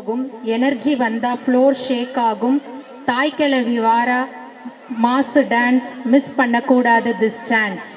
ஆகும், எனர்ஜி வந்தா ஃப்ளோர் ஷேக் ஆகும். தாய் கிழவி வாரா மாசு டான்ஸ், மிஸ் பண்ணக்கூடாது திஸ் சான்ஸ்.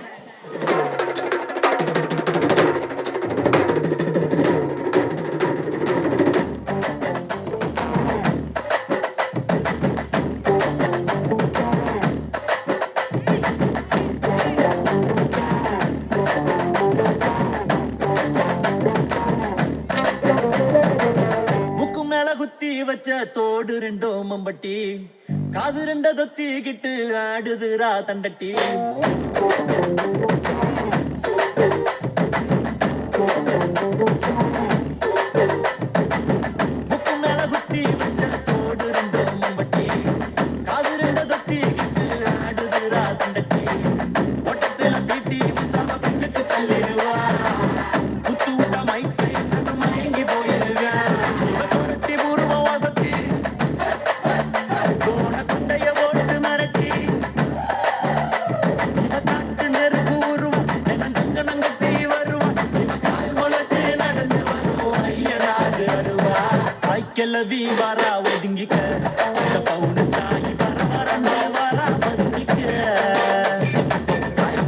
குத்தி வச்ச தோடு ரெண்டோ மம்பட்டி, காது ரெண்ட தொத்திக்கிட்டு ஆடுதுரா தண்டட்டி. முக்கு மேல குத்தி வச்ச தோடு ரெண்டோ மம்பட்டி, காது ரெண்ட தொத்திக்கிட்டு ஆடுதுரா தண்டட்டி. ஓட்டத்துல பீட்டி உற்சாக பெண்ணுக்கு தள்ளிடுவா, குத்து விட்ட மைட்டு சட்டு மயங்கி போயிருவா. கிளவி வாரா ஒதுங்கிக்க, இந்த பவுனு தாய் வர வரண்டு வாரா ஒதுங்கிக்க.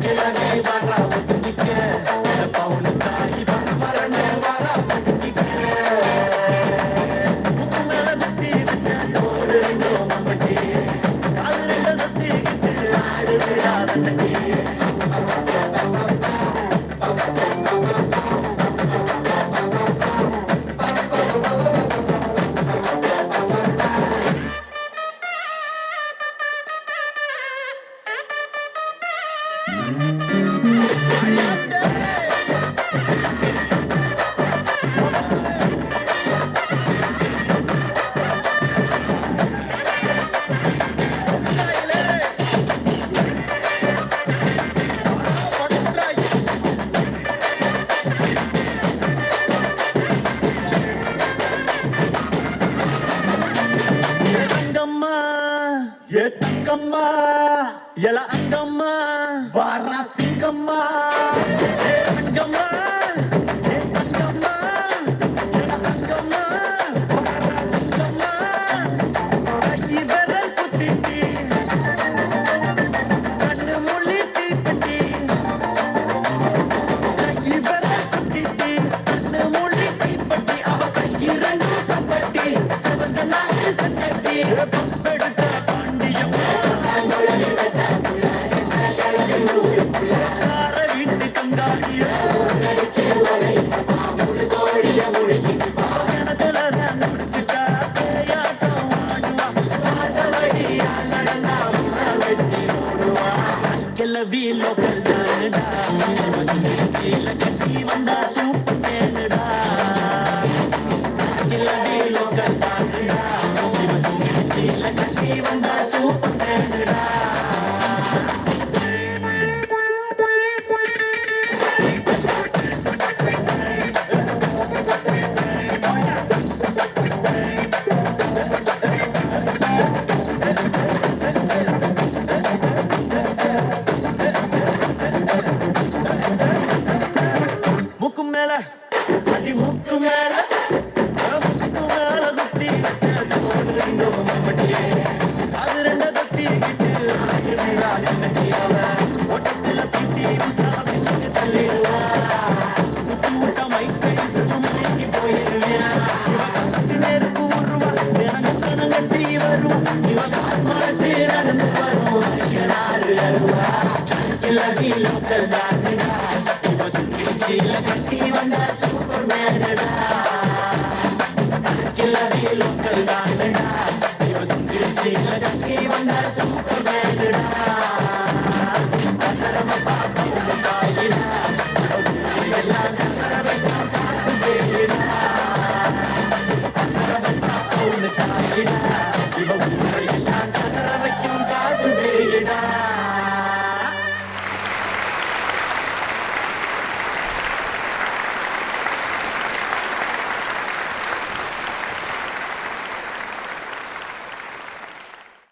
கிளவி வாரா ஒதுங்கிக்க, இந்த பவுனு தாய் வர வரண்டு வாரா ஒதுங்கிக்க. முக்கு மேல குத்தி வச்ச தோடு ரெண்டோ மம்பட்டி, காது ரெண்ட தொத்திக்கிட்டு ஆடுதுரா தண்டட்டி. தங்கம்மா எல அங்கம்மா வாரா சிங்கம்மா. தங்கம்மா தங்கம்மா எல அங்கம்மா வாரா சிங்கம்மா. கை விரல் குத்திட்டி கண்ணு மொழி தீப்பட்டி, கை விரல் குத்திட்டி கண்ணு மொழி தீப்பட்டி. அவ கை ரெண்டு சம்பட்டி, சிவந்த நாக்கு சங்கட்டி. பம்பெடுத்த வீட்டு கங்காடிய கிளவி லோக்கல் தானுடா, கட்டி வந்தா சூப்பர் தேனுடா. கிளவி லோக்கல் தானுடா, கட்டி வந்தா சூப்பர் தேனுடா. முக்கு மேல அடி முக்கு மேல குத்தி தோடு ரெண்டோ மம்பட்டி, அது ரெண்ட தொத்திக்கிட்டு ஆடுதுரா தண்டட்டி. ஓட்டத்துல பீட்டி உற்சாக பெண்ணுக்கு தள்ளிடுவா, குத்து விட்ட மைட்டை சட்டு மயங்கி போயிருவியா. இவ கத்து நெருப்பு உருவா, தினங்க கட்டி வருவா. இவ கால் முளைச்சு நடந்து வரும், ஐயனாரு அருவா. கிளவி லோக்கல் தானுடா, இவ சுற்றி கட்டி வந்த சூப்பர் மேனடா.